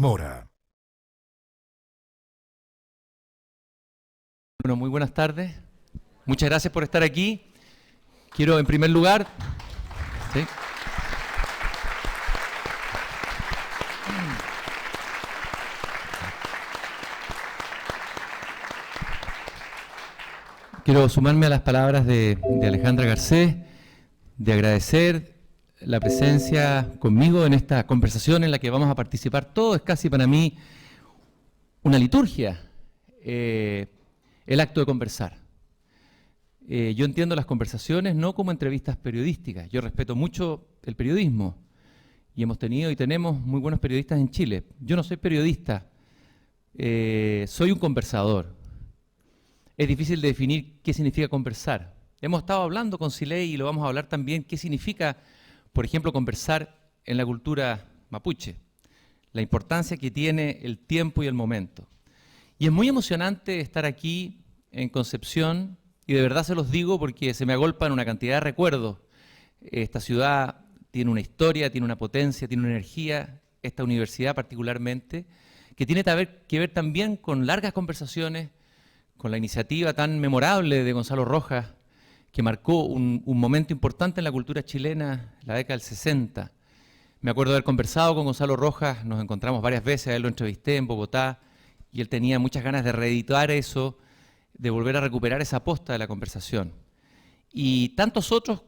Mora. Bueno, muy buenas tardes. Muchas gracias por estar aquí. Quiero, en primer lugar, ¿sí? Quiero sumarme a las palabras de Alejandra Garcés, de agradecer la presencia conmigo en esta conversación en la que vamos a participar todos. Es casi para mí una liturgia, el acto de conversar. Yo entiendo las conversaciones no como entrevistas periodísticas. Yo respeto mucho el periodismo y hemos tenido y tenemos muy buenos periodistas en Chile. Yo no soy periodista, soy un conversador. Es difícil de definir qué significa conversar. Hemos estado hablando con Siley y lo vamos a hablar también, qué significa, por ejemplo, conversar en la cultura mapuche, la importancia que tiene el tiempo y el momento. Y es muy emocionante estar aquí en Concepción, y de verdad se los digo porque se me agolpan una cantidad de recuerdos. Esta ciudad tiene una historia, tiene una potencia, tiene una energía, esta universidad particularmente, que tiene que ver también con largas conversaciones, con la iniciativa tan memorable de Gonzalo Rojas, que marcó un momento importante en la cultura chilena, la década del 60. Me acuerdo de haber conversado con Gonzalo Rojas, nos encontramos varias veces, a él lo entrevisté en Bogotá, y él tenía muchas ganas de reeditar eso, de volver a recuperar esa posta de la conversación. Y tantos otros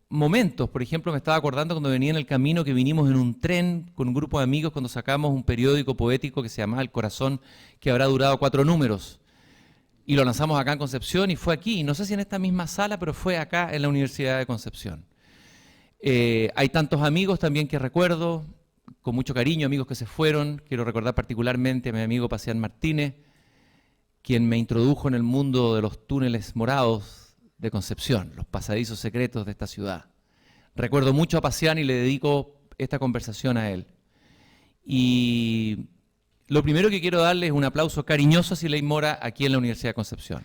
momentos, por ejemplo, me estaba acordando cuando venía en el camino que vinimos en un tren con un grupo de amigos cuando sacamos un periódico poético que se llamaba El Corazón, que habrá durado 4 números. Y lo lanzamos acá en Concepción y fue aquí, no sé si en esta misma sala, pero fue acá en la Universidad de Concepción. Hay tantos amigos también que recuerdo, con mucho cariño, amigos que se fueron. Quiero recordar particularmente a mi amigo Pacián Martínez, quien me introdujo en el mundo de los túneles morados de Concepción, los pasadizos secretos de esta ciudad. Recuerdo mucho a Pacián y le dedico esta conversación a él. Y lo primero que quiero darle es un aplauso cariñoso a Siley Mora aquí en la Universidad de Concepción.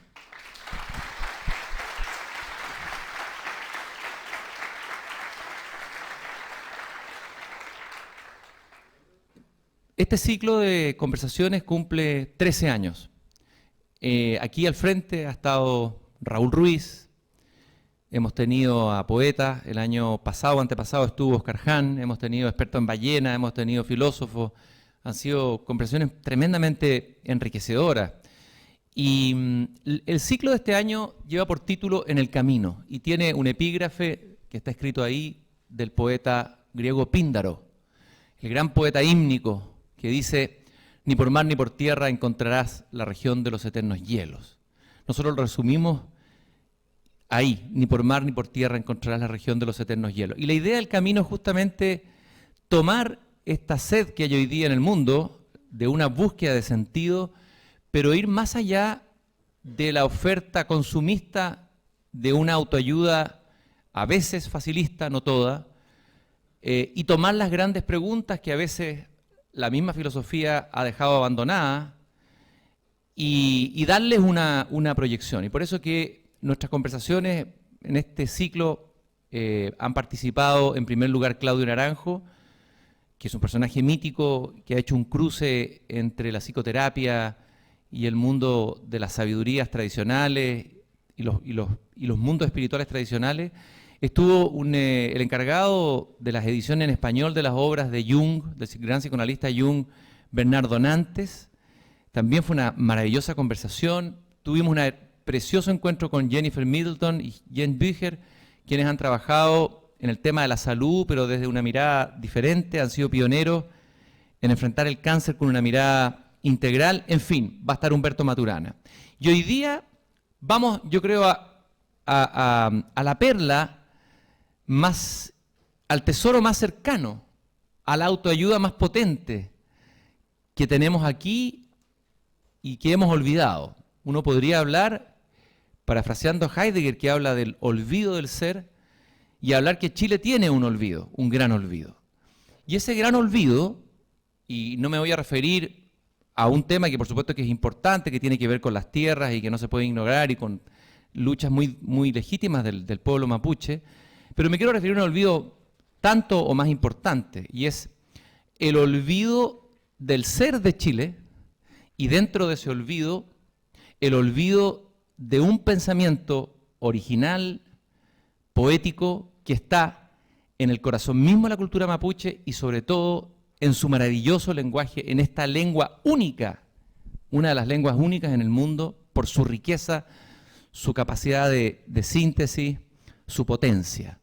Este ciclo de conversaciones cumple 13 años. Aquí al frente ha estado Raúl Ruiz, hemos tenido a poetas, el año pasado, antepasado estuvo Oscar Ján, hemos tenido expertos en ballena, hemos tenido filósofos, han sido conversaciones tremendamente enriquecedoras. Y el ciclo de este año lleva por título En el Camino y tiene un epígrafe que está escrito ahí del poeta griego Píndaro, el gran poeta hímnico que dice: ni por mar ni por tierra encontrarás la región de los eternos hielos. Nosotros lo resumimos ahí: ni por mar ni por tierra encontrarás la región de los eternos hielos. Y la idea del camino es justamente tomar esta sed que hay hoy día en el mundo, de una búsqueda de sentido, pero ir más allá de la oferta consumista de una autoayuda a veces facilista, no toda, y tomar las grandes preguntas que a veces la misma filosofía ha dejado abandonadas y darles una proyección. Y por eso que nuestras conversaciones en este ciclo han participado en primer lugar Claudio Naranjo, que es un personaje mítico que ha hecho un cruce entre la psicoterapia y el mundo de las sabidurías tradicionales y los mundos espirituales tradicionales. Estuvo el encargado de las ediciones en español de las obras de Jung, del gran psicoanalista Jung, Bernardo Nantes. También fue una maravillosa conversación. Tuvimos un precioso encuentro con Jennifer Middleton y Jens Bücher, quienes han trabajado en el tema de la salud, pero desde una mirada diferente, han sido pioneros en enfrentar el cáncer con una mirada integral. En fin, va a estar Humberto Maturana. Y hoy día vamos, yo creo, a la perla más, al tesoro más cercano, a la autoayuda más potente que tenemos aquí y que hemos olvidado. Uno podría hablar, parafraseando a Heidegger, que habla del olvido del ser, y hablar que Chile tiene un olvido, un gran olvido. Y ese gran olvido, y no me voy a referir a un tema que por supuesto que es importante, que tiene que ver con las tierras y que no se puede ignorar y con luchas muy, muy legítimas del pueblo mapuche, pero me quiero referir a un olvido tanto o más importante, y es el olvido del ser de Chile y dentro de ese olvido, el olvido de un pensamiento original, poético, que está en el corazón mismo de la cultura mapuche y sobre todo en su maravilloso lenguaje, en esta lengua única, una de las lenguas únicas en el mundo, por su riqueza, su capacidad de síntesis, su potencia.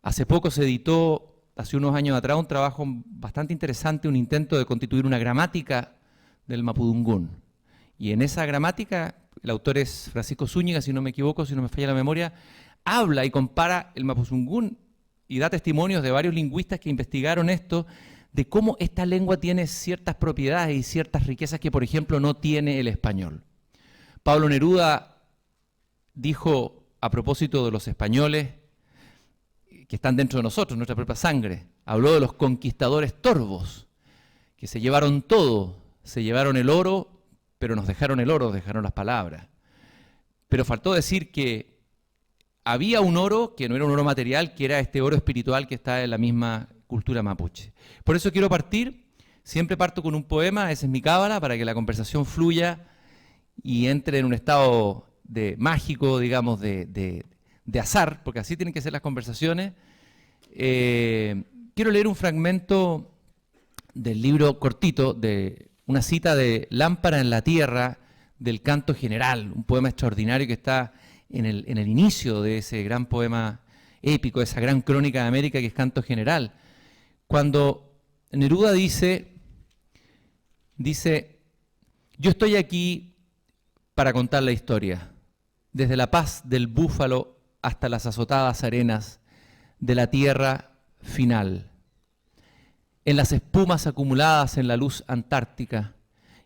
Hace poco se editó, hace unos años atrás, un trabajo bastante interesante, un intento de constituir una gramática del mapudungún. Y en esa gramática, el autor es Francisco Zúñiga, si no me equivoco, si no me falla la memoria, habla y compara el mapudungún y da testimonios de varios lingüistas que investigaron esto, de cómo esta lengua tiene ciertas propiedades y ciertas riquezas que, por ejemplo, no tiene el español. Pablo Neruda dijo, a propósito de los españoles que están dentro de nosotros, nuestra propia sangre, habló de los conquistadores torvos, que se llevaron todo, se llevaron el oro, pero nos dejaron el oro, dejaron las palabras. Pero faltó decir que había un oro que no era un oro material, que era este oro espiritual que está en la misma cultura mapuche. Por eso quiero partir, siempre parto con un poema, esa es mi cábala, para que la conversación fluya y entre en un estado de mágico, digamos, de azar, porque así tienen que ser las conversaciones. Quiero leer un fragmento del libro cortito, de una cita de Lámpara en la Tierra, del Canto General, un poema extraordinario que está en el inicio de ese gran poema épico, esa gran crónica de América que es Canto General. Cuando Neruda dice, yo estoy aquí para contar la historia, desde la paz del búfalo hasta las azotadas arenas de la tierra final. En las espumas acumuladas en la luz antártica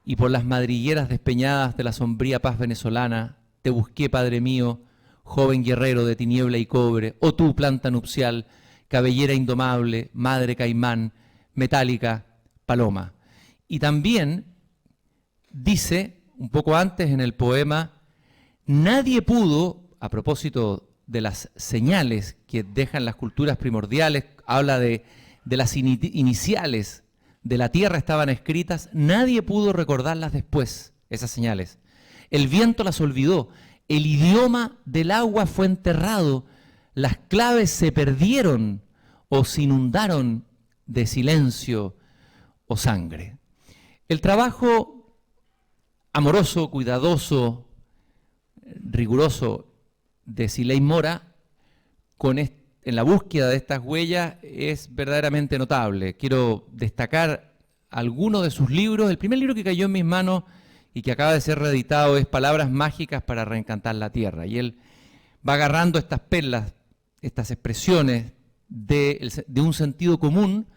y por las madrigueras despeñadas de la sombría paz venezolana, te busqué, Padre mío, joven guerrero de tiniebla y cobre, oh tú, planta nupcial, cabellera indomable, madre caimán, metálica, paloma. Y también dice, un poco antes en el poema, nadie pudo, a propósito de las señales que dejan las culturas primordiales, habla de las iniciales de la tierra estaban escritas, nadie pudo recordarlas después, esas señales. El viento las olvidó, el idioma del agua fue enterrado, las claves se perdieron o se inundaron de silencio o sangre. El trabajo amoroso, cuidadoso, riguroso de Siley Mora en la búsqueda de estas huellas es verdaderamente notable. Quiero destacar algunos de sus libros. El primer libro que cayó en mis manos y que acaba de ser reeditado es Palabras mágicas para reencantar la tierra. Y él va agarrando estas perlas, estas expresiones de un sentido común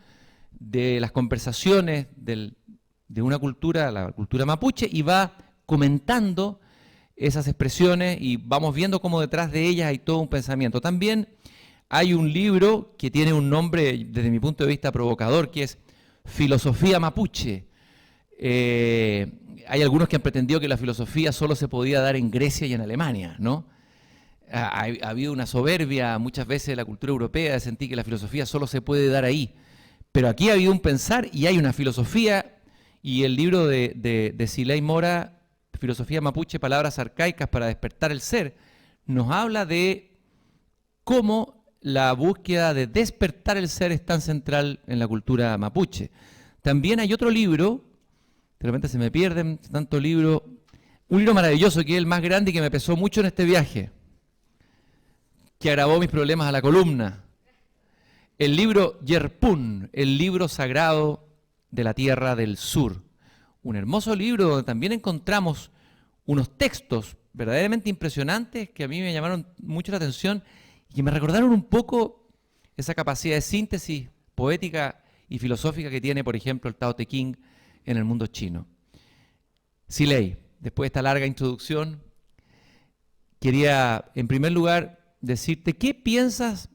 de las conversaciones de una cultura, la cultura mapuche, y va comentando esas expresiones y vamos viendo cómo detrás de ellas hay todo un pensamiento. También hay un libro que tiene un nombre, desde mi punto de vista, provocador, que es Filosofía Mapuche. Hay algunos que han pretendido que la filosofía solo se podía dar en Grecia y en Alemania, ¿no? Ha habido una soberbia muchas veces de la cultura europea de sentir que la filosofía solo se puede dar ahí. Pero aquí ha habido un pensar y hay una filosofía, y el libro de Siley Mora, Filosofía Mapuche, Palabras arcaicas para despertar el ser, nos habla de cómo la búsqueda de despertar el ser es tan central en la cultura mapuche. También hay otro libro, de repente se me pierden tanto libro, un libro maravilloso que es el más grande y que me pesó mucho en este viaje, que agravó mis problemas a la columna. El libro Yerpún, el libro sagrado de la Tierra del Sur. Un hermoso libro donde también encontramos unos textos verdaderamente impresionantes que a mí me llamaron mucho la atención y que me recordaron un poco esa capacidad de síntesis poética y filosófica que tiene, por ejemplo, el Tao Te Ching en el mundo chino. Siley, después de esta larga introducción, quería, en primer lugar, decirte, ¿qué piensas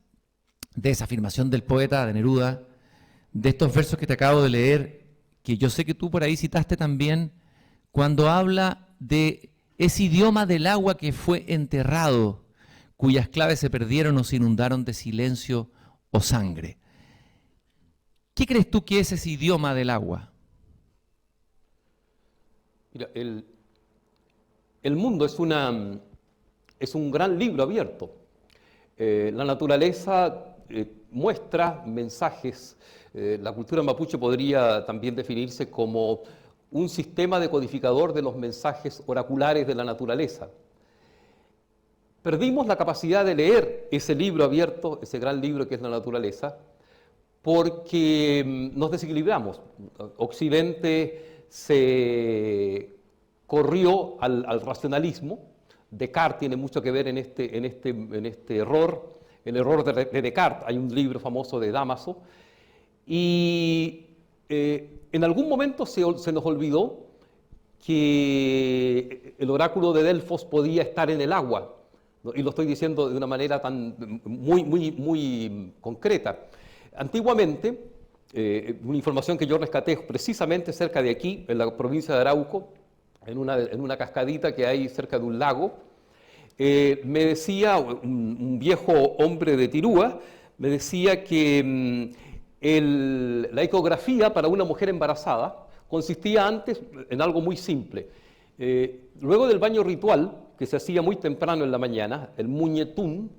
de esa afirmación del poeta, de Neruda, de estos versos que te acabo de leer, que yo sé que tú por ahí citaste también, cuando habla de ese idioma del agua que fue enterrado, cuyas claves se perdieron o se inundaron de silencio o sangre? ¿Qué crees tú que es ese idioma del agua? Mira, el mundo es un gran libro abierto. La naturaleza muestra mensajes. La cultura mapuche podría también definirse como un sistema decodificador de los mensajes oraculares de la naturaleza. Perdimos la capacidad de leer ese libro abierto, ese gran libro que es la naturaleza, porque nos desequilibramos. Occidente se corrió al racionalismo. Descartes tiene mucho que ver en este error, el error de Descartes. Hay un libro famoso de Dámaso. Y en algún momento se nos olvidó que el oráculo de Delfos podía estar en el agua, ¿no? Y lo estoy diciendo de una manera muy concreta. Antiguamente, una información que yo rescaté precisamente cerca de aquí, en la provincia de Arauco, en una cascadita que hay cerca de un lago, me decía un viejo hombre de Tirúa, me decía que la ecografía para una mujer embarazada consistía antes en algo muy simple. Luego del baño ritual, que se hacía muy temprano en la mañana, el muñetún,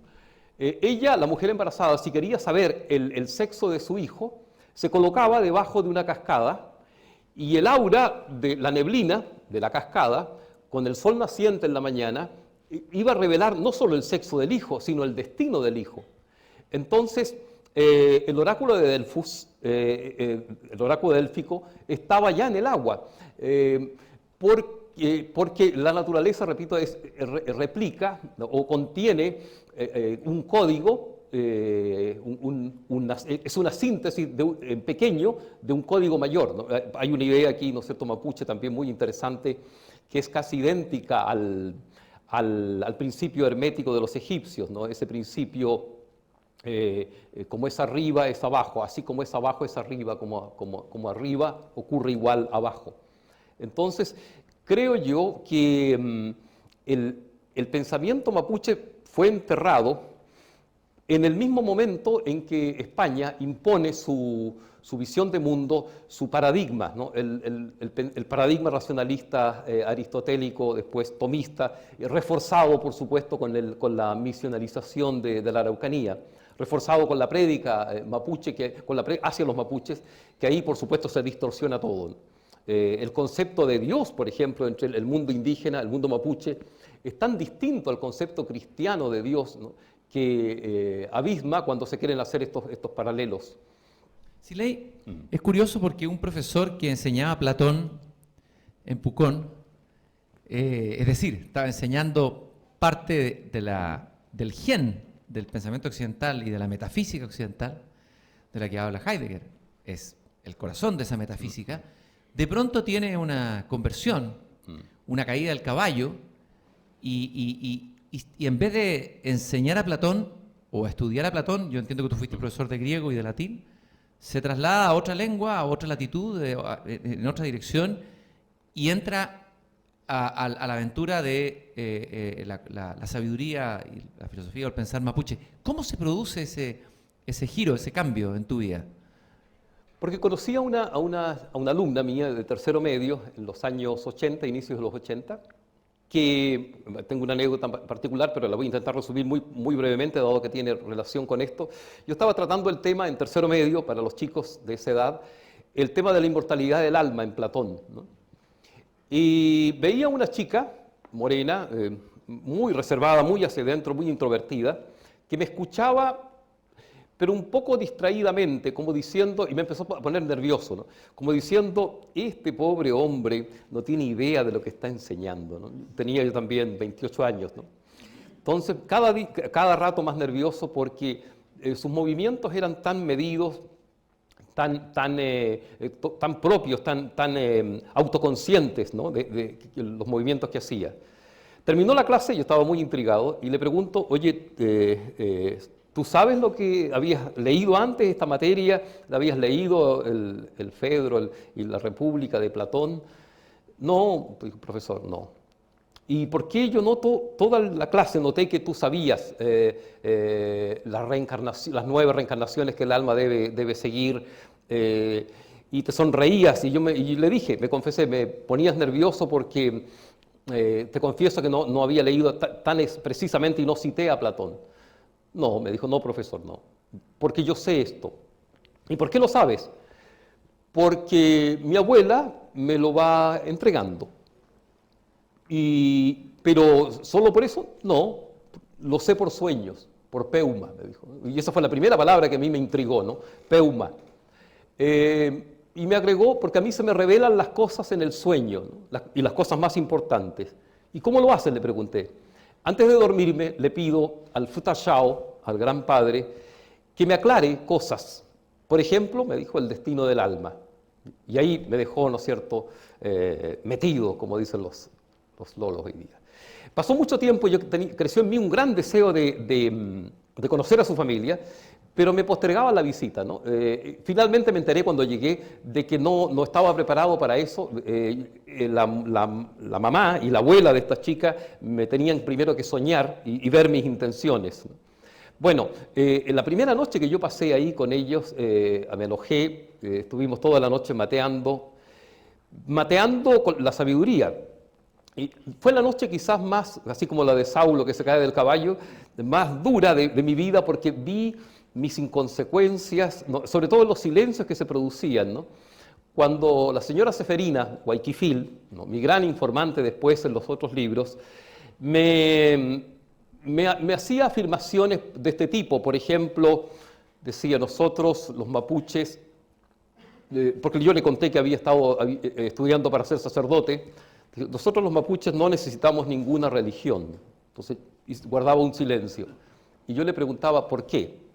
ella, la mujer embarazada, si quería saber el sexo de su hijo, se colocaba debajo de una cascada y el aura de la neblina de la cascada, con el sol naciente en la mañana, iba a revelar no solo el sexo del hijo, sino el destino del hijo. Entonces, el oráculo de Delfos, el oráculo délfico, estaba ya en el agua, porque la naturaleza, repito, replica o contiene un código, es una síntesis en pequeño de un código mayor, ¿no? Hay una idea aquí, ¿no es cierto?, mapuche también muy interesante, que es casi idéntica al principio hermético de los egipcios, ¿no? Ese principio, como es arriba, es abajo, así como es abajo, es arriba, como arriba ocurre igual abajo. Entonces, creo yo que el pensamiento mapuche fue enterrado en el mismo momento en que España impone su visión de mundo, su paradigma, ¿no? El paradigma racionalista aristotélico, después tomista, reforzado, por supuesto, con la misionalización de la Araucanía, reforzado con la prédica mapuche, hacia los mapuches, que ahí, por supuesto, se distorsiona todo, ¿no? El concepto de Dios, por ejemplo, entre el mundo indígena, el mundo mapuche, es tan distinto al concepto cristiano de Dios, ¿no?, que abisma cuando se quieren hacer estos paralelos. Siley, es curioso porque un profesor que enseñaba Platón en Pucón, es decir, estaba enseñando parte del gen del pensamiento occidental y de la metafísica occidental, de la que habla Heidegger, es el corazón de esa metafísica, de pronto tiene una conversión, una caída del caballo, y en vez de enseñar a Platón o a estudiar a Platón, yo entiendo que tú fuiste profesor de griego y de latín, se traslada a otra lengua, a otra latitud, en otra dirección, y entra a la aventura de la sabiduría y la filosofía o el pensar mapuche. ¿Cómo se produce ese giro, ese cambio en tu vida? Porque conocí a una alumna mía de tercero medio en los años 80, inicios de los 80, que tengo una anécdota particular, pero la voy a intentar resumir muy brevemente, dado que tiene relación con esto. Yo estaba tratando el tema en tercero medio, para los chicos de esa edad, el tema de la inmortalidad del alma en Platón, ¿no? Y veía una chica morena, muy reservada, muy hacia adentro, muy introvertida, que me escuchaba, pero un poco distraídamente, como diciendo, y me empezó a poner nervioso, ¿no?, como diciendo, este pobre hombre no tiene idea de lo que está enseñando, ¿no? Tenía yo también 28 años, ¿no? Entonces, cada rato más nervioso porque sus movimientos eran tan medidos, tan propios, tan autoconscientes, ¿no?, de los movimientos que hacía. Terminó la clase, yo estaba muy intrigado, y le pregunto, oye, ¿tú sabes lo que habías leído antes esta materia? ¿La habías leído el Fedro y la República de Platón? No, profesor, no. ¿Y por qué yo noto, toda la clase noté que tú sabías las 9 reencarnaciones que el alma debe seguir? y te sonreías, y y le dije, me confesé, me ponías nervioso porque te confieso que no había leído tan precisamente y no cité a Platón. No, me dijo, no, profesor, no, porque yo sé esto. ¿Y por qué lo sabes? Porque mi abuela me lo va entregando. Pero solo por eso, no, lo sé por sueños, por peuma, me dijo. Y esa fue la primera palabra que a mí me intrigó, ¿no? Peuma. Y me agregó, porque a mí se me revelan las cosas en el sueño, ¿no? Y las cosas más importantes. ¿Y cómo lo hacen?, le pregunté. Antes de dormirme, le pido al Fu Tao, al Gran Padre, que me aclare cosas. Por ejemplo, me dijo el destino del alma. Y ahí me dejó, ¿no es cierto?, metido, como dicen los lolos hoy día. Pasó mucho tiempo y creció en mí un gran deseo de conocer a su familia, pero me postergaba la visita, ¿no? Finalmente me enteré cuando llegué de que no estaba preparado para eso. La mamá y la abuela de esta chica me tenían primero que soñar y ver mis intenciones, ¿no? Bueno, en la primera noche que yo pasé ahí con ellos, me alojé, estuvimos toda la noche mateando con la sabiduría. Y fue la noche quizás más, así como la de Saulo que se cae del caballo, más dura de mi vida, porque vi mis inconsecuencias, ¿no?, sobre todo los silencios que se producían, ¿no? Cuando la señora Seferina Guayquifil, ¿no?, mi gran informante después en los otros libros, me hacía afirmaciones de este tipo. Por ejemplo, decía, nosotros los mapuches, porque yo le conté que había estado estudiando para ser sacerdote, nosotros los mapuches no necesitamos ninguna religión. Entonces guardaba un silencio. Y yo le preguntaba, ¿por qué?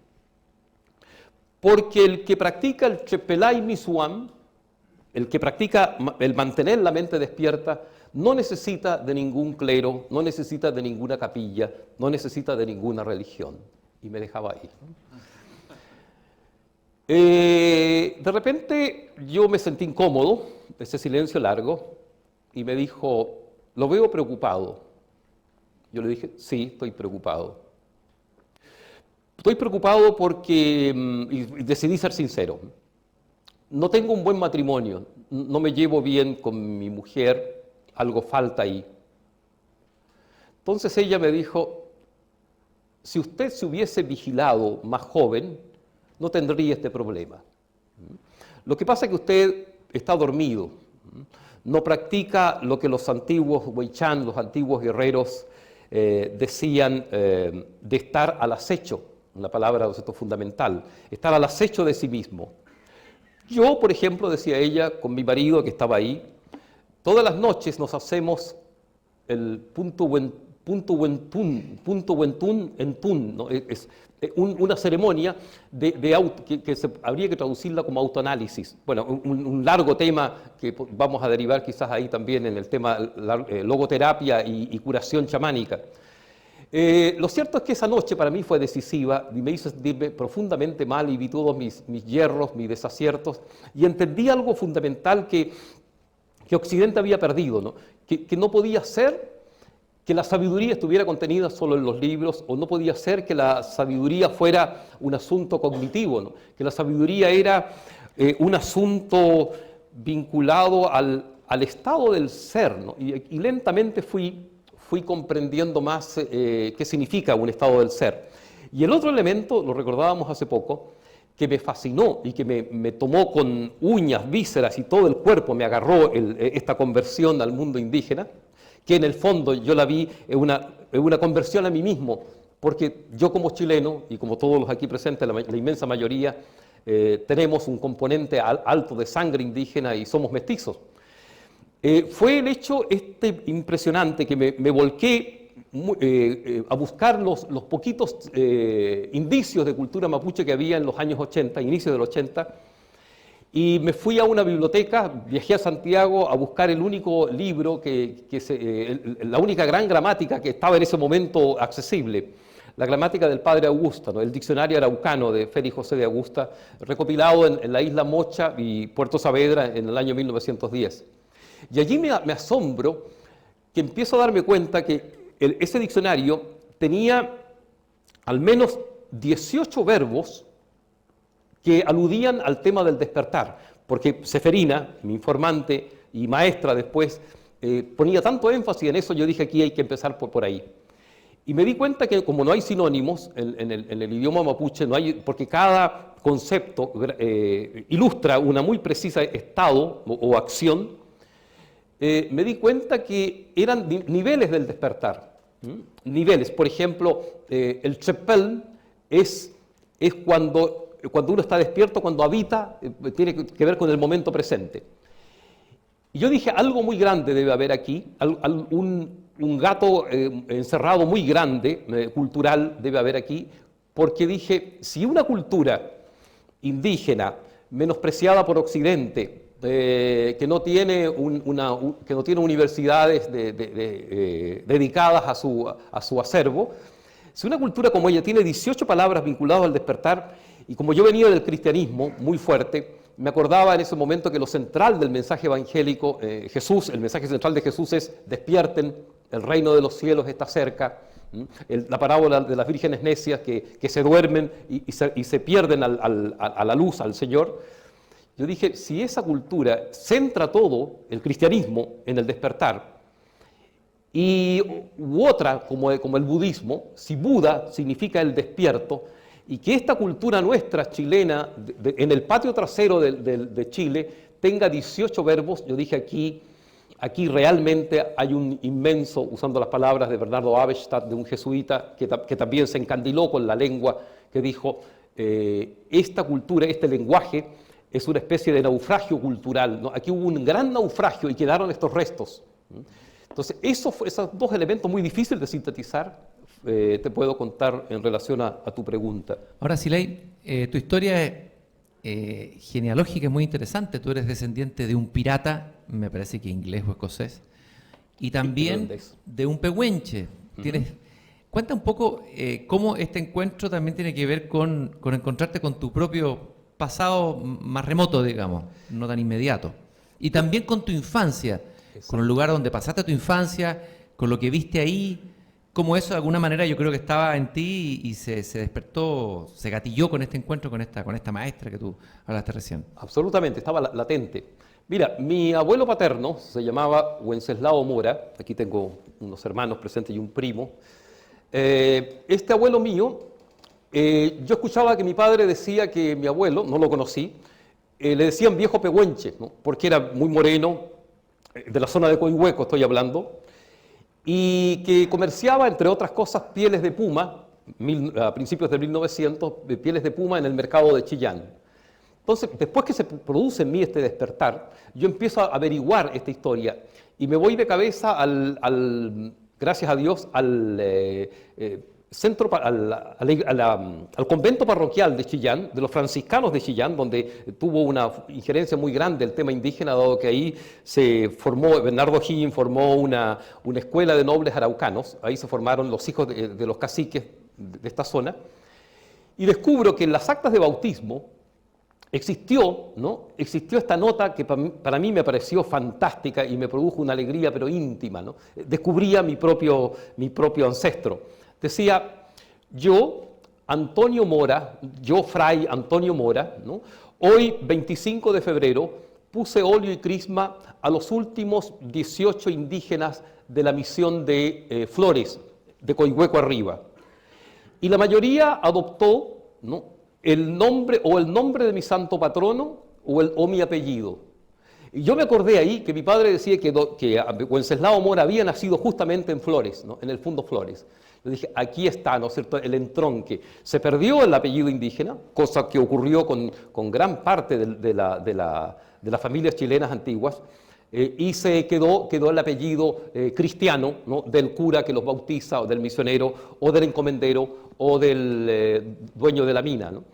Porque el que practica el Chepelay Misuam, el que practica el mantener la mente despierta, no necesita de ningún clero, no necesita de ninguna capilla, no necesita de ninguna religión. Y me dejaba ahí, ¿no? De repente yo me sentí incómodo, ese silencio largo, y me dijo, lo veo preocupado. Yo le dije, sí, estoy preocupado. Estoy preocupado porque, y decidí ser sincero, no tengo un buen matrimonio, no me llevo bien con mi mujer, algo falta ahí. Entonces ella me dijo, si usted se hubiese vigilado más joven, no tendría este problema. Lo que pasa es que usted está dormido, no practica lo que los antiguos Huaychán, los antiguos guerreros decían de estar al acecho, una palabra fundamental, estar al acecho de sí mismo. Yo, por ejemplo, decía ella, con mi marido que estaba ahí, todas las noches nos hacemos el punto wentun en tun, ¿no? Es una ceremonia que habría que traducirla como autoanálisis. Bueno, un largo tema que vamos a derivar quizás ahí también en el tema logoterapia y curación chamánica. Lo cierto es que esa noche para mí fue decisiva y me hizo sentirme profundamente mal y vi todos mis hierros, mis desaciertos, y entendí algo fundamental que Occidente había perdido, ¿no? Que no podía ser que la sabiduría estuviera contenida solo en los libros, o no podía ser que la sabiduría fuera un asunto cognitivo, ¿no? Que la sabiduría era un asunto vinculado al estado del ser, ¿no? Y lentamente fui comprendiendo más qué significa un estado del ser. Y el otro elemento, lo recordábamos hace poco, que me fascinó y que me tomó con uñas, vísceras y todo el cuerpo, me agarró esta conversión al mundo indígena, que en el fondo yo la vi en una conversión a mí mismo, porque yo como chileno, y como todos los aquí presentes, la inmensa mayoría, tenemos un componente alto de sangre indígena y somos mestizos. Fue el hecho impresionante que me volqué a buscar los poquitos indicios de cultura mapuche que había en los años 80, inicios del 80, y me fui a una biblioteca, viajé a Santiago a buscar el único libro, la única gran gramática que estaba en ese momento accesible, la gramática del Padre Augusta, ¿no? El diccionario araucano de Félix José de Augusta, recopilado en la isla Mocha y Puerto Saavedra en el año 1910. Y allí me asombro que empiezo a darme cuenta que ese diccionario tenía al menos 18 verbos que aludían al tema del despertar. porque Seferina, mi informante y maestra después, ponía tanto énfasis en eso, yo dije aquí hay que empezar por ahí. Y me di cuenta que como no hay sinónimos en el idioma mapuche, no hay, porque cada concepto ilustra una muy precisa estado o acción, me di cuenta que eran niveles del despertar. Niveles, por ejemplo, el Chepel es cuando uno está despierto, cuando habita, tiene que ver con el momento presente. Y yo dije, algo muy grande debe haber aquí, un gato encerrado muy grande, cultural, debe haber aquí, porque dije, si una cultura indígena, menospreciada por Occidente, que no tiene universidades dedicadas a su acervo, si una cultura como ella tiene 18 palabras vinculadas al despertar, y como yo venía del cristianismo muy fuerte, me acordaba en ese momento que lo central del mensaje evangélico, el mensaje central de Jesús es despierten, el reino de los cielos está cerca. La parábola de las vírgenes necias que se duermen y se pierden a la luz, al Señor. Yo dije, si esa cultura centra todo el cristianismo en el despertar, u otra como el budismo, si Buda significa el despierto, y que esta cultura nuestra chilena, en el patio trasero de Chile, tenga 18 verbos, yo dije aquí realmente hay un inmenso, usando las palabras de Bernardo Abelstadt, de un jesuita que también se encandiló con la lengua, que dijo, esta cultura, este lenguaje, es una especie de naufragio cultural, ¿no? Aquí hubo un gran naufragio y quedaron estos restos. Entonces, esos dos elementos muy difíciles de sintetizar, te puedo contar en relación a tu pregunta. Ahora, Siley, tu historia genealógica es muy interesante. Tú eres descendiente de un pirata, me parece que inglés o escocés, y también de un pehuenche. Cuenta un poco cómo este encuentro también tiene que ver con encontrarte con tu propio pasado más remoto, digamos, no tan inmediato. Y también con tu infancia, con el lugar donde pasaste tu infancia, con lo que viste ahí, cómo eso de alguna manera yo creo que estaba en ti y se despertó, se gatilló con este encuentro con esta maestra que tú hablaste recién. Absolutamente, estaba latente. Mira, mi abuelo paterno se llamaba Wenceslao Mora, aquí tengo unos hermanos presentes y un primo. Este abuelo mío, yo escuchaba que mi padre decía que mi abuelo, no lo conocí, le decían viejo pehuenche, ¿no? Porque era muy moreno, de la zona de Coihueco estoy hablando, y que comerciaba, entre otras cosas, pieles de puma, a principios de 1900, pieles de puma en el mercado de Chillán. Entonces, después que se produce en mí este despertar, yo empiezo a averiguar esta historia y me voy de cabeza gracias a Dios, al convento parroquial de Chillán, de los franciscanos de Chillán, donde tuvo una injerencia muy grande el tema indígena, dado que ahí se formó, Bernardo O'Higgins formó una escuela de nobles araucanos, ahí se formaron los hijos de los caciques de esta zona, y descubro que en las actas de bautismo existió esta nota que para mí me pareció fantástica y me produjo una alegría pero íntima, ¿no? Descubría mi propio ancestro. Decía, yo, Antonio Mora, yo, fray Antonio Mora, ¿no? Hoy, 25 de febrero, puse óleo y crisma a los últimos 18 indígenas de la misión de Flores, de Coihueco arriba. Y la mayoría adoptó, ¿no?, el nombre de mi santo patrono o mi apellido. Y yo me acordé ahí que mi padre decía que Wenceslao Mora había nacido justamente en Flores, ¿no?, en el Fundo Flores. Yo dije, aquí está, ¿no es cierto?, el entronque. Se perdió el apellido indígena, cosa que ocurrió con gran parte de las familias chilenas antiguas, y se quedó el apellido cristiano, ¿no?, del cura que los bautiza, o del misionero, o del encomendero, o del dueño de la mina, ¿no?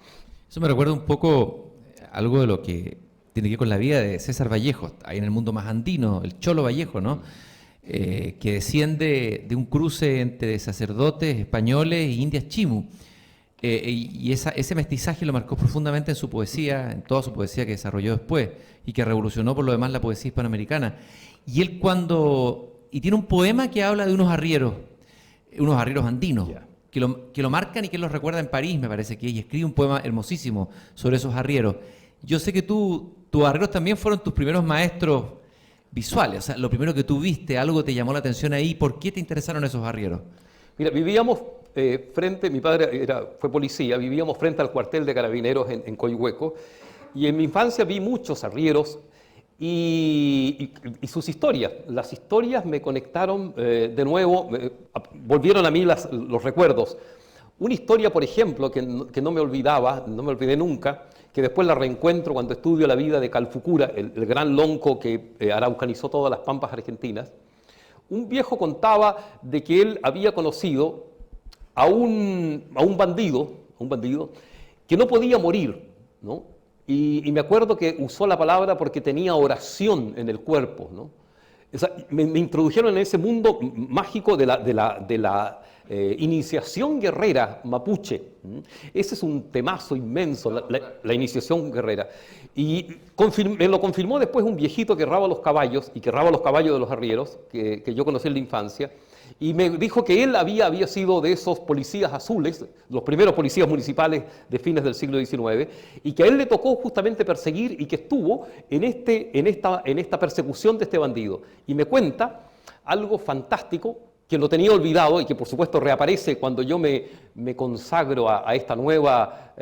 Eso me recuerda un poco algo de lo que tiene que ver con la vida de César Vallejo, ahí en el mundo más andino, el Cholo Vallejo, ¿no? Que desciende de un cruce entre sacerdotes españoles e indias chimu. Y ese mestizaje lo marcó profundamente en su poesía, en toda su poesía que desarrolló después y que revolucionó por lo demás la poesía hispanoamericana. Y él tiene un poema que habla de unos arrieros andinos, yeah, que lo marcan y que él los recuerda en París, me parece que, y escribe un poema hermosísimo sobre esos arrieros. Yo sé que tú tus arrieros también fueron tus primeros maestros visuales. O sea, lo primero que tú viste, algo te llamó la atención ahí. ¿Por qué te interesaron esos arrieros? Mira, vivíamos mi padre fue policía, vivíamos frente al cuartel de carabineros en Coihueco, y en mi infancia vi muchos arrieros y sus historias. Las historias me conectaron de nuevo, volvieron a mí los recuerdos. Una historia, por ejemplo, que no me olvidé nunca, que después la reencuentro cuando estudio la vida de Calfucura, el gran lonco que araucanizó todas las pampas argentinas. Un viejo contaba de que él había conocido a un bandido que no podía morir, ¿no? Y me acuerdo que usó la palabra porque tenía oración en el cuerpo, ¿no? O sea, me introdujeron en ese mundo mágico de la iniciación guerrera mapuche. Ese es un temazo inmenso, la iniciación guerrera. Y me lo confirmó después un viejito que erraba los caballos, y que erraba los caballos de los arrieros, que yo conocí en la infancia, y me dijo que él había sido de esos policías azules, los primeros policías municipales de fines del siglo XIX, y que a él le tocó justamente perseguir y que estuvo en esta persecución de este bandido. Y me cuenta algo fantástico que lo tenía olvidado y que por supuesto reaparece cuando yo me consagro a esta nueva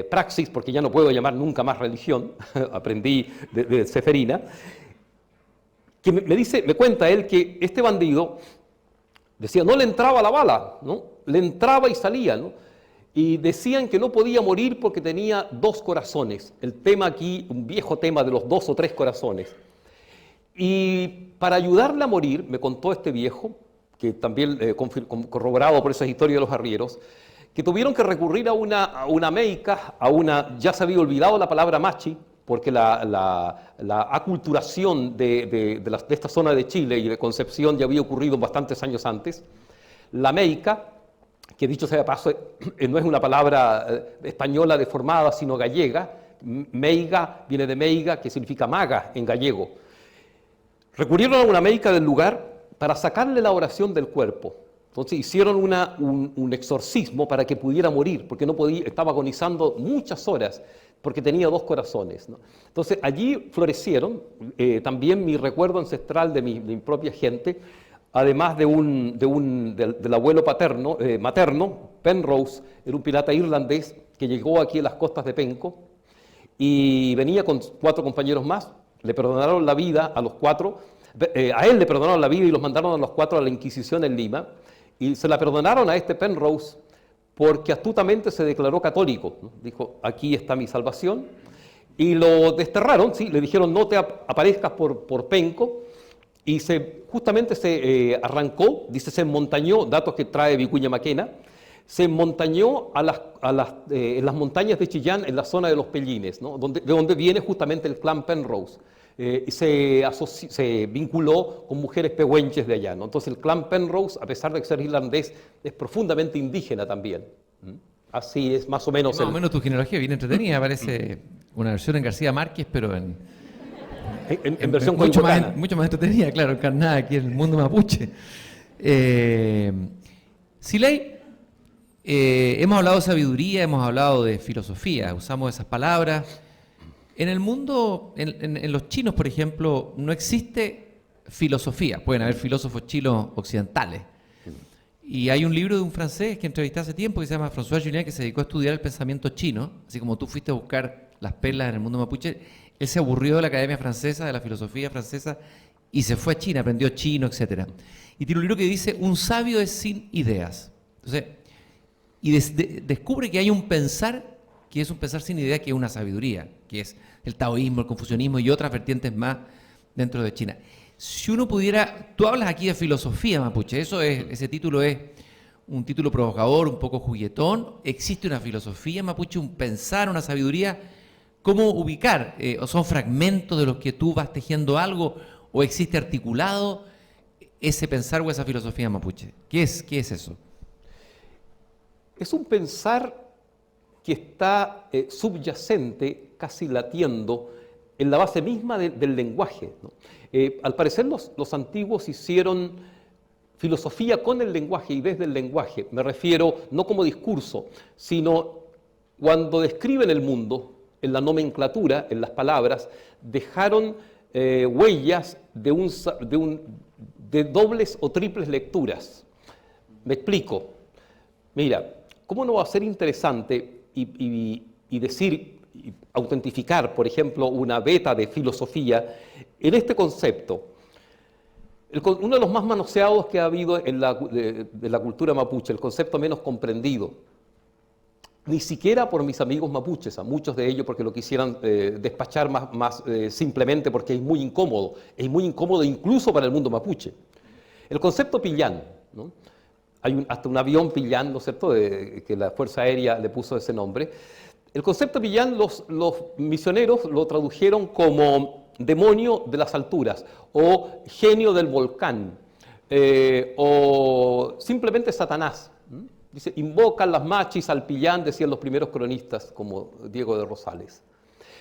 praxis, porque ya no puedo llamar nunca más religión, aprendí de Seferina, que me cuenta él que este bandido decía, no le entraba la bala, ¿no? Le entraba y salía, ¿no? Y decían que no podía morir porque tenía 2 corazones. El tema aquí, un viejo tema de los 2 o 3 corazones. Y para ayudarle a morir, me contó este viejo, que también corroborado por esas historias de los arrieros, que tuvieron que recurrir a una meica, ya se había olvidado la palabra machi, porque la aculturación de esta zona de Chile y de Concepción ya había ocurrido bastantes años antes. La meica, que dicho sea de paso, no es una palabra española deformada, sino gallega. Meiga viene de meiga, que significa maga en gallego. Recurrieron a una meica del lugar para sacarle la oración del cuerpo. Entonces hicieron un exorcismo para que pudiera morir, porque no podía, estaba agonizando muchas horas, porque tenía 2 corazones, ¿no? Entonces allí florecieron también mi recuerdo ancestral de mi propia gente, además del abuelo materno, Penrose, era un pirata irlandés que llegó aquí a las costas de Penco y venía con 4 compañeros más. Le perdonaron la vida a los 4, a él le perdonaron la vida y los mandaron a los 4 a la Inquisición en Lima, y se la perdonaron a este Penrose porque astutamente se declaró católico, ¿no? Dijo, aquí está mi salvación, y lo desterraron, ¿sí? Le dijeron, no te aparezcas por Penco, y justamente se arrancó, dice, se montañó, datos que trae Vicuña Maquena, se montañó en las montañas de Chillán, en la zona de los Pellines, ¿no? de donde viene justamente el clan Penrose. Se vinculó con mujeres pehuenches de allá, ¿no? Entonces el clan Penrose, a pesar de ser irlandés, es profundamente indígena también. Así es más o menos. Más o menos tu genealogía bien entretenida, parece una versión en García Márquez, pero en versión mucho más entretenida, claro, encarnada aquí en el mundo mapuche. Siley, hemos hablado de sabiduría, hemos hablado de filosofía, usamos esas palabras. En el mundo, en los chinos, por ejemplo, no existe filosofía. Pueden haber filósofos chinos occidentales. Y hay un libro de un francés que entrevisté hace tiempo que se llama François Julien, que se dedicó a estudiar el pensamiento chino, así como tú fuiste a buscar las perlas en el mundo mapuche. Él se aburrió de la Academia Francesa, de la filosofía francesa, y se fue a China, aprendió chino, etc. Y tiene un libro que dice, un sabio es sin ideas. Entonces, y descubre que hay un pensar que es un pensar sin idea, que es una sabiduría, que es el taoísmo, el confucianismo y otras vertientes más dentro de China. Si uno pudiera, tú hablas aquí de filosofía mapuche, ese título es un título provocador, un poco juguetón. ¿Existe una filosofía mapuche, un pensar, una sabiduría? ¿Cómo ubicar? ¿O son fragmentos de los que tú vas tejiendo algo? ¿O existe articulado ese pensar o esa filosofía mapuche? ¿Qué es eso? Es un pensar que está subyacente, casi latiendo, en la base misma del lenguaje, ¿no? Al parecer los antiguos hicieron filosofía con el lenguaje y desde el lenguaje. Me refiero no como discurso, sino cuando describen el mundo, en la nomenclatura, en las palabras, dejaron huellas de dobles o triples lecturas. Me explico. Mira, ¿cómo no va a ser interesante y decir, y autentificar, por ejemplo, una beta de filosofía en este concepto? Uno de los más manoseados que ha habido de la cultura mapuche, el concepto menos comprendido, ni siquiera por mis amigos mapuches, a muchos de ellos porque lo quisieran despachar más simplemente porque es muy incómodo incluso para el mundo mapuche. El concepto pillán, ¿no? Hay hasta un avión pillán, ¿no es cierto?, que la Fuerza Aérea le puso ese nombre. El concepto pillán los misioneros lo tradujeron como demonio de las alturas, o genio del volcán, o simplemente Satanás. Dice, invocan las machis al pillán, decían los primeros cronistas, como Diego de Rosales.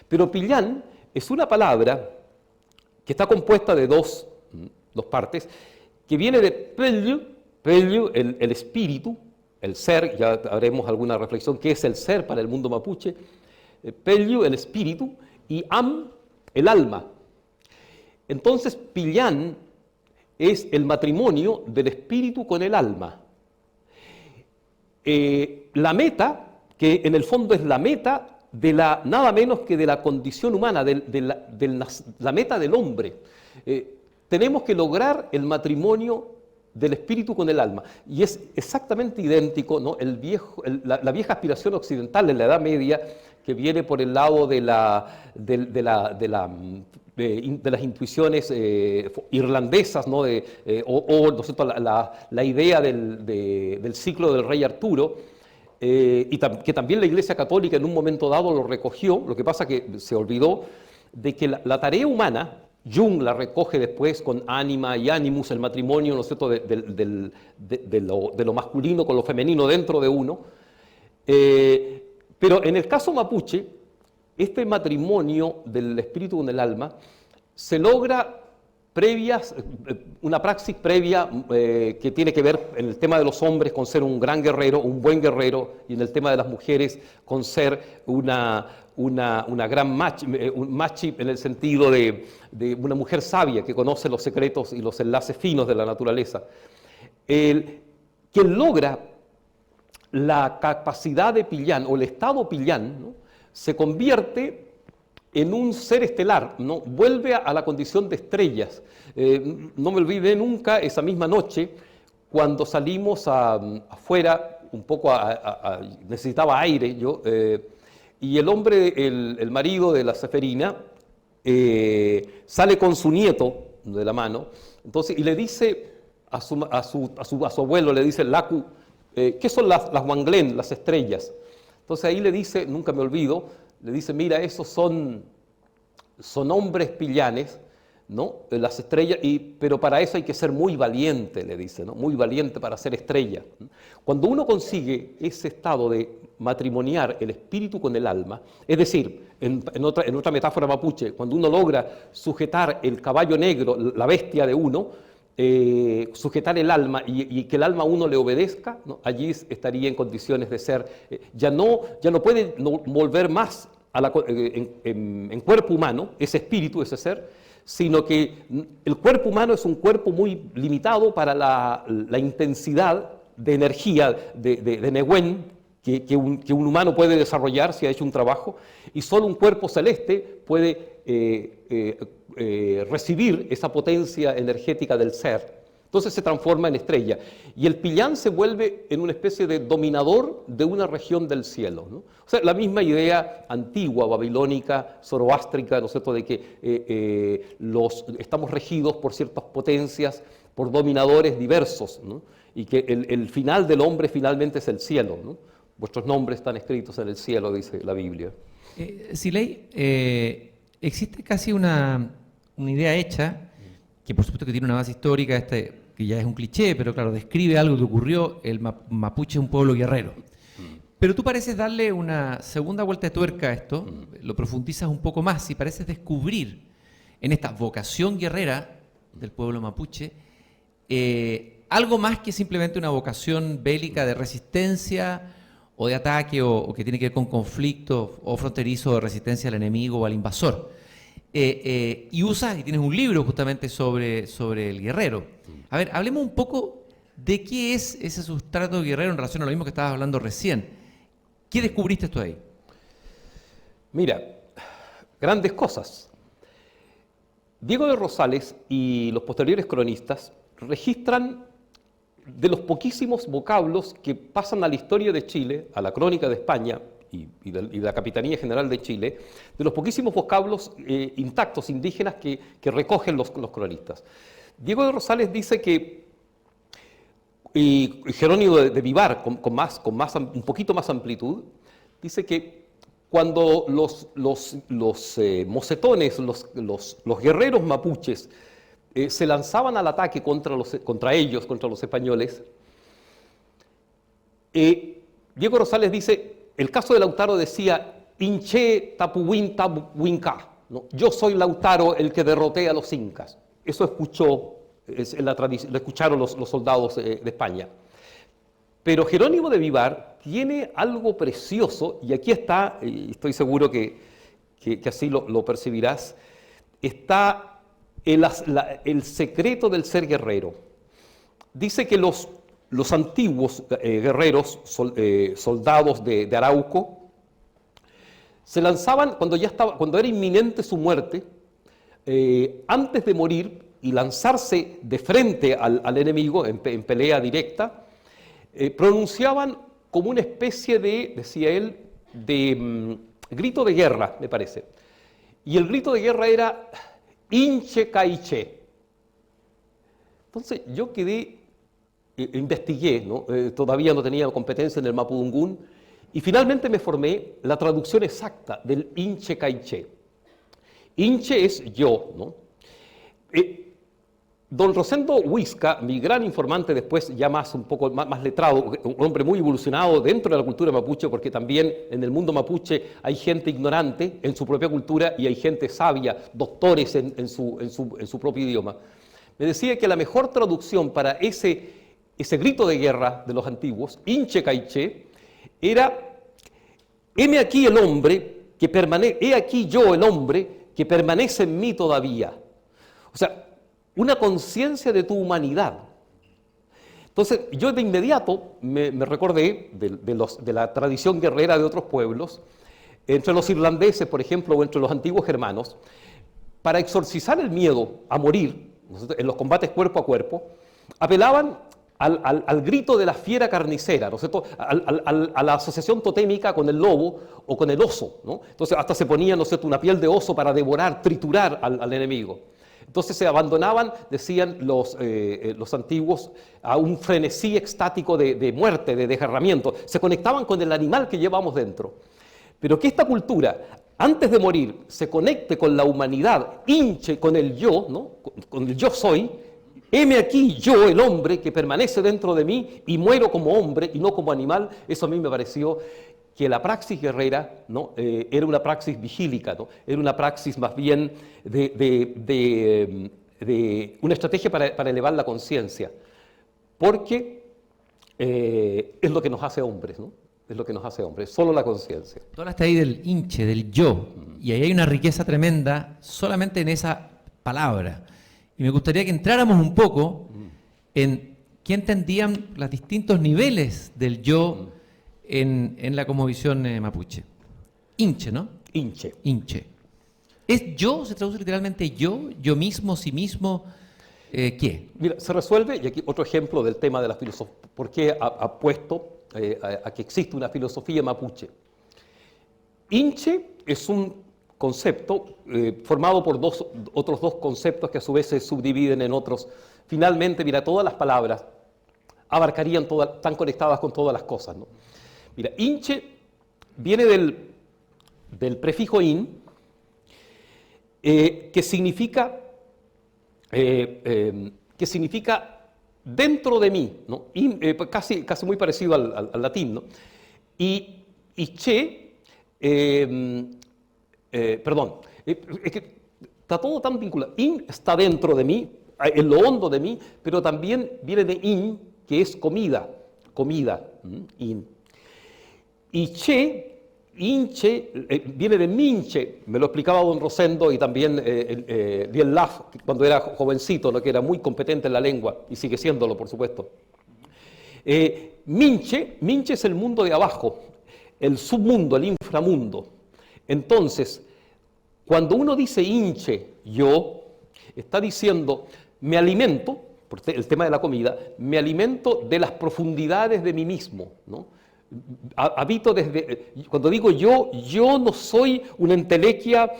Pero pillán es una palabra que está compuesta de dos partes, que viene de pellu, el espíritu, el ser, ya haremos alguna reflexión, ¿qué es el ser para el mundo mapuche? Pellu, el espíritu, y am, el alma. Entonces, pillán es el matrimonio del espíritu con el alma. La meta, que en el fondo es la meta de nada menos que de la condición humana, la meta del hombre. Tenemos que lograr el matrimonio del espíritu con el alma. Y es exactamente idéntico, ¿no?, la vieja aspiración occidental en la Edad Media, que viene por el lado de las intuiciones irlandesas, ¿no?, ¿no es cierto?, la idea del ciclo del rey Arturo, que también la Iglesia Católica en un momento dado lo recogió. Lo que pasa que se olvidó de que la tarea humana, Jung la recoge después con Anima y Animus, el matrimonio, ¿no es cierto?, de lo masculino con lo femenino dentro de uno. Pero en el caso mapuche, este matrimonio del espíritu con el alma se logra una praxis previa que tiene que ver en el tema de los hombres con ser un gran guerrero, un buen guerrero, y en el tema de las mujeres con ser una gran machi en el sentido de una mujer sabia que conoce los secretos y los enlaces finos de la naturaleza. Quien logra la capacidad de pillán o el estado pillán, ¿no?, se convierte en un ser estelar, ¿no?, vuelve a la condición de estrellas. No me olvidé nunca esa misma noche cuando salimos afuera, un poco necesitaba aire yo, y el hombre, el marido de la Seferina, sale con su nieto de la mano, entonces, y le dice a su abuelo, le dice, Lacu, ¿qué son las Wanglen, las estrellas? Entonces ahí le dice, nunca me olvido, le dice, mira, esos son hombres pillanes, ¿no?, las estrellas, pero para eso hay que ser muy valiente, le dice, ¿no?, muy valiente para ser estrella. Cuando uno consigue ese estado de matrimoniar el espíritu con el alma, es decir, en otra metáfora mapuche, cuando uno logra sujetar el caballo negro, la bestia de uno, sujetar el alma y que el alma a uno le obedezca, ¿no?, allí estaría en condiciones de ser, ya no puede volver más en cuerpo humano, ese espíritu, ese ser, sino que el cuerpo humano es un cuerpo muy limitado para la intensidad de energía de Nehuen que un humano puede desarrollar si ha hecho un trabajo, y solo un cuerpo celeste puede recibir esa potencia energética del ser. Entonces se transforma en estrella. Y el pillán se vuelve en una especie de dominador de una región del cielo, ¿no? O sea, la misma idea antigua, babilónica, zoroástrica, ¿no es cierto?, de que estamos regidos por ciertas potencias, por dominadores diversos, ¿no?, y que el final del hombre finalmente es el cielo, ¿no? Vuestros nombres están escritos en el cielo, dice la Biblia. Siley, existe casi una idea hecha, que por supuesto que tiene una base histórica, que ya es un cliché, pero claro, describe algo que ocurrió. El mapuche es un pueblo guerrero. Pero tú pareces darle una segunda vuelta de tuerca a esto, lo profundizas un poco más y pareces descubrir en esta vocación guerrera del pueblo mapuche algo más que simplemente una vocación bélica de resistencia o de ataque o que tiene que ver con conflicto o fronterizo de resistencia al enemigo o al invasor. Y tienes un libro justamente sobre el guerrero. A ver, hablemos un poco de qué es ese sustrato guerrero en relación a lo mismo que estabas hablando recién. ¿Qué descubriste tú ahí? Mira, grandes cosas. Diego de Rosales y los posteriores cronistas registran de los poquísimos vocablos que pasan a la historia de Chile, a la crónica de España y de la Capitanía General de Chile, de los poquísimos vocablos intactos indígenas que recogen los cronistas. Diego de Rosales dice que, y Jerónimo de Vivar, un poquito más amplitud, dice que cuando los mocetones, los guerreros mapuches, se lanzaban al ataque contra los españoles, Diego Rosales dice, el caso de Lautaro decía, Inche tapuwin tapuwinca, ¿no? Yo soy Lautaro el que derroté a los incas. Eso lo escucharon los soldados de España. Pero Jerónimo de Vivar tiene algo precioso, y aquí está, y estoy seguro que así lo percibirás, está el secreto del ser guerrero. Dice que los antiguos guerreros, soldados de Arauco, se lanzaban cuando era inminente su muerte, antes de morir y lanzarse de frente al enemigo en pelea directa, pronunciaban como una especie de, decía él, de grito de guerra, me parece. Y el grito de guerra era Inche Caiche. Entonces yo investigué, ¿no? Todavía no tenía competencia en el mapudungún, y finalmente me formé la traducción exacta del Inche Caiche. Inche es yo, ¿no? Don Rosendo Huisca, mi gran informante después, ya un poco más letrado, un hombre muy evolucionado dentro de la cultura mapuche, porque también en el mundo mapuche hay gente ignorante en su propia cultura y hay gente sabia, doctores en su propio idioma. Me decía que la mejor traducción para ese grito de guerra de los antiguos, Inche Caiche, era, heme aquí el hombre he aquí yo el hombre que permanece en mí todavía. O sea, una conciencia de tu humanidad. Entonces, yo de inmediato me recordé de la tradición guerrera de otros pueblos, entre los irlandeses, por ejemplo, o entre los antiguos germanos, para exorcizar el miedo a morir, en los combates cuerpo a cuerpo, apelaban al grito de la fiera carnicera, ¿no es cierto? A la asociación totémica con el lobo o con el oso, ¿no? Entonces, hasta se ponía, ¿no es cierto?, una piel de oso para devorar, triturar al enemigo. Entonces se abandonaban, decían los antiguos, a un frenesí extático de muerte, de desgarramiento. Se conectaban con el animal que llevamos dentro. Pero que esta cultura, antes de morir, se conecte con la humanidad, hinche con el yo, ¿no? Con el yo soy, heme aquí yo, el hombre, que permanece dentro de mí y muero como hombre y no como animal, eso a mí me pareció que la praxis guerrera, ¿no? Era una praxis vigílica, ¿no? Era una praxis más bien de una estrategia para elevar la conciencia, porque es lo que nos hace hombres, ¿no? Es lo que nos hace hombres, solo la conciencia. Tú hablaste ahí del hinche, del yo, y ahí hay una riqueza tremenda solamente en esa palabra. Y me gustaría que entráramos un poco en qué entendían los distintos niveles del yo en la cosmovisión mapuche. Hinche, ¿no? Hinche. Hinche. ¿Es yo? ¿Se traduce literalmente yo? ¿Yo mismo, sí mismo? ¿Qué? Mira, se resuelve, y aquí otro ejemplo del tema de la filosofía, por qué ha puesto a que existe una filosofía mapuche. Hinche es un concepto formado por otros dos conceptos que a su vez se subdividen en otros. Finalmente, mira, todas las palabras abarcarían están conectadas con todas las cosas, ¿no? Mira, hinche viene del prefijo in, que significa dentro de mí, ¿no? Casi muy parecido al latín, ¿no? Y che, perdón, es que está todo tan vinculado. In está dentro de mí, en lo hondo de mí, pero también viene de in, que es comida, in. Y che, inche, viene de minche, me lo explicaba don Rosendo y también Liel Laf, cuando era jovencito, ¿no? Que era muy competente en la lengua, y sigue siéndolo, por supuesto. Minche es el mundo de abajo, el submundo, el inframundo. Entonces, cuando uno dice hinche, yo, está diciendo, me alimento, por el tema de la comida, me alimento de las profundidades de mí mismo, ¿no? Habito desde, cuando digo yo no soy una entelequia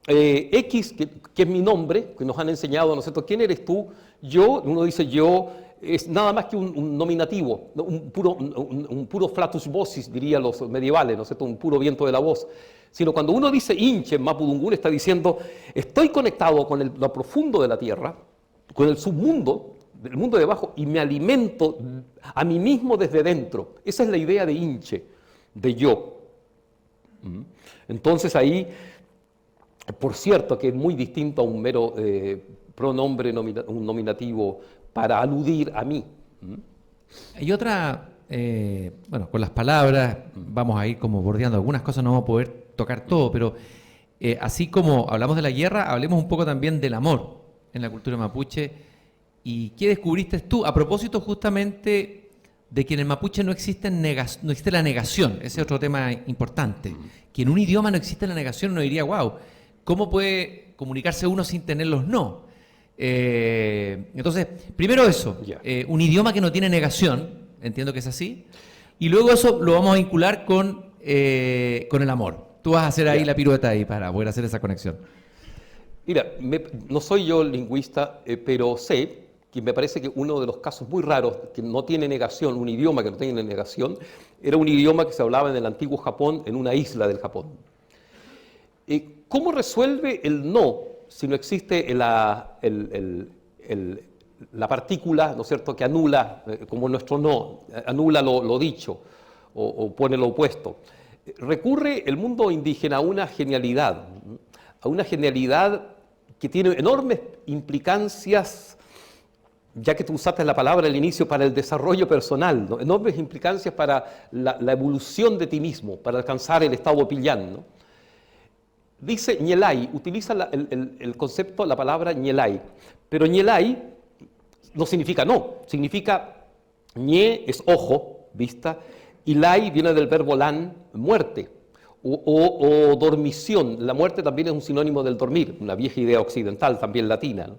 X, que es mi nombre, que nos han enseñado, ¿no es cierto? ¿Quién eres tú? Yo, uno dice yo, es nada más que un nominativo, un puro flatus vocis, dirían los medievales, ¿no es cierto? Un puro viento de la voz. Sino cuando uno dice hinche en Mapudungún, está diciendo, estoy conectado con lo profundo de la tierra, con el submundo, del mundo de abajo, y me alimento a mí mismo desde dentro. Esa es la idea de hinche, de yo. Entonces ahí, por cierto, que es muy distinto a un mero pronombre, un nominativo para aludir a mí. Hay otra, bueno, con las palabras vamos a ir como bordeando algunas cosas, no vamos a poder tocar todo, pero así como hablamos de la guerra, hablemos un poco también del amor en la cultura mapuche. ¿Y qué descubriste tú a propósito justamente de que en el mapuche no existe la negación? Ese es otro tema importante. Que en un idioma no existe la negación, uno diría, wow, ¿cómo puede comunicarse uno sin tener los no? Entonces, primero eso, un idioma que no tiene negación, entiendo que es así, y luego eso lo vamos a vincular con el amor. Tú vas a hacer ahí la pirueta ahí para poder hacer esa conexión. Mira, no soy yo lingüista, pero sé que me parece que uno de los casos muy raros que no tiene negación, un idioma que no tiene negación, era un idioma que se hablaba en el antiguo Japón, en una isla del Japón. ¿Cómo resuelve el no si no existe la partícula, ¿no es cierto?, que anula, como nuestro no, anula lo dicho o pone lo opuesto? Recurre el mundo indígena a una genialidad que tiene enormes implicancias, ya que tú usaste la palabra al inicio, para el desarrollo personal, ¿no? Enormes implicancias para la evolución de ti mismo, para alcanzar el estado pillán, ¿no? Dice ñelay, utiliza el concepto, la palabra ñelay, pero ñelay no significa no, significa ñe es ojo, vista, y lay viene del verbo lan, muerte, o dormición. La muerte también es un sinónimo del dormir, una vieja idea occidental, también latina, ¿no?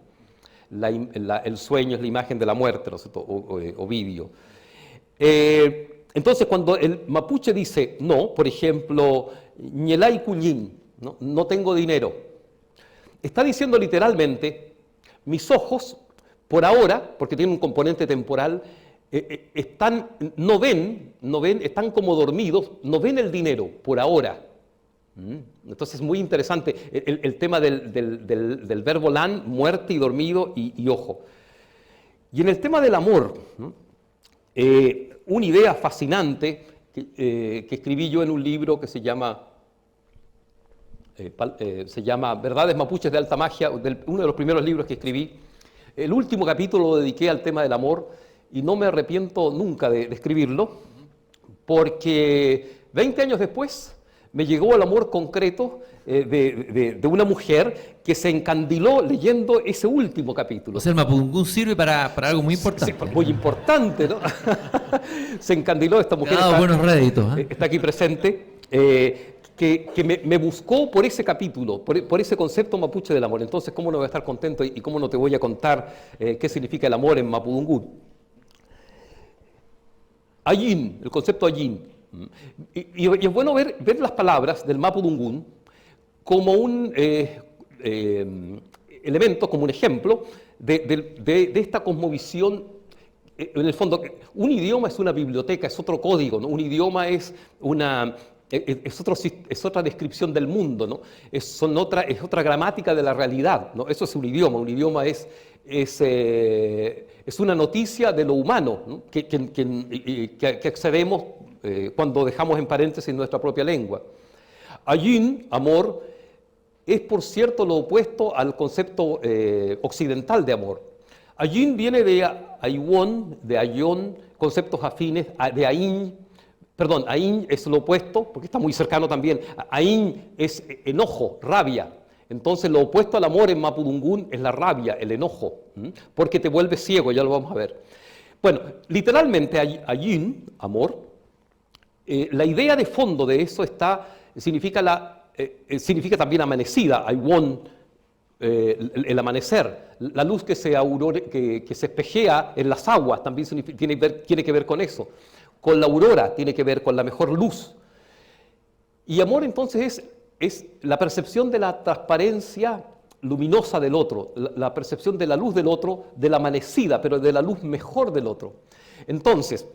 El sueño es la imagen de la muerte, ¿no es cierto? Ovidio. Entonces, cuando el mapuche dice no, por ejemplo, ñelay cullín, no tengo dinero, está diciendo literalmente, mis ojos, por ahora, porque tiene un componente temporal, no ven, están como dormidos, no ven el dinero, por ahora. Entonces es muy interesante el tema del verbo lan, muerte y dormido y ojo. Y en el tema del amor, ¿no? Una idea fascinante que escribí yo en un libro que se llama Verdades Mapuches de Alta Magia, uno de los primeros libros que escribí. El último capítulo lo dediqué al tema del amor y no me arrepiento nunca de escribirlo, porque 20 años después me llegó el amor concreto de una mujer que se encandiló leyendo ese último capítulo. O sea, el Mapudungún sirve para algo muy importante. Sí, muy importante, ¿no? Se encandiló esta mujer. Ha dado buenos réditos. Está aquí presente. Que me buscó por ese capítulo, por ese concepto mapuche del amor. Entonces, ¿cómo no voy a estar contento y cómo no te voy a contar qué significa el amor en Mapudungún? Ayin, el concepto ayin. Y es bueno ver las palabras del Mapudungún como un elemento, como un ejemplo de esta cosmovisión. En el fondo, un idioma es una biblioteca, es otro código, ¿no? Un idioma es otra descripción del mundo, ¿no? Es otra gramática de la realidad, ¿no? Eso es un idioma. Un idioma es una noticia de lo humano, ¿no? que accedemos cuando dejamos en paréntesis nuestra propia lengua. Ayin, amor, es por cierto lo opuesto al concepto occidental de amor. Ayin viene de Aiwon, de Ayón, conceptos afines, de Ain, Perdón, Ain es lo opuesto, porque está muy cercano también. Ain es enojo, rabia. Entonces lo opuesto al amor en Mapudungún es la rabia, el enojo, porque te vuelve ciego, ya lo vamos a ver. Bueno, literalmente Ayin, amor, la idea de fondo de eso significa también amanecida, Aiwon, el amanecer, la luz que se espejea en las aguas, también tiene que ver con eso. Con la aurora tiene que ver con la mejor luz. Y amor entonces es la percepción de la transparencia luminosa del otro, la percepción de la luz del otro, de la amanecida, pero de la luz mejor del otro. Entonces,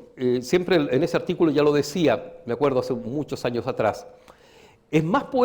siempre en ese artículo ya lo decía, me acuerdo hace muchos años atrás, es más poético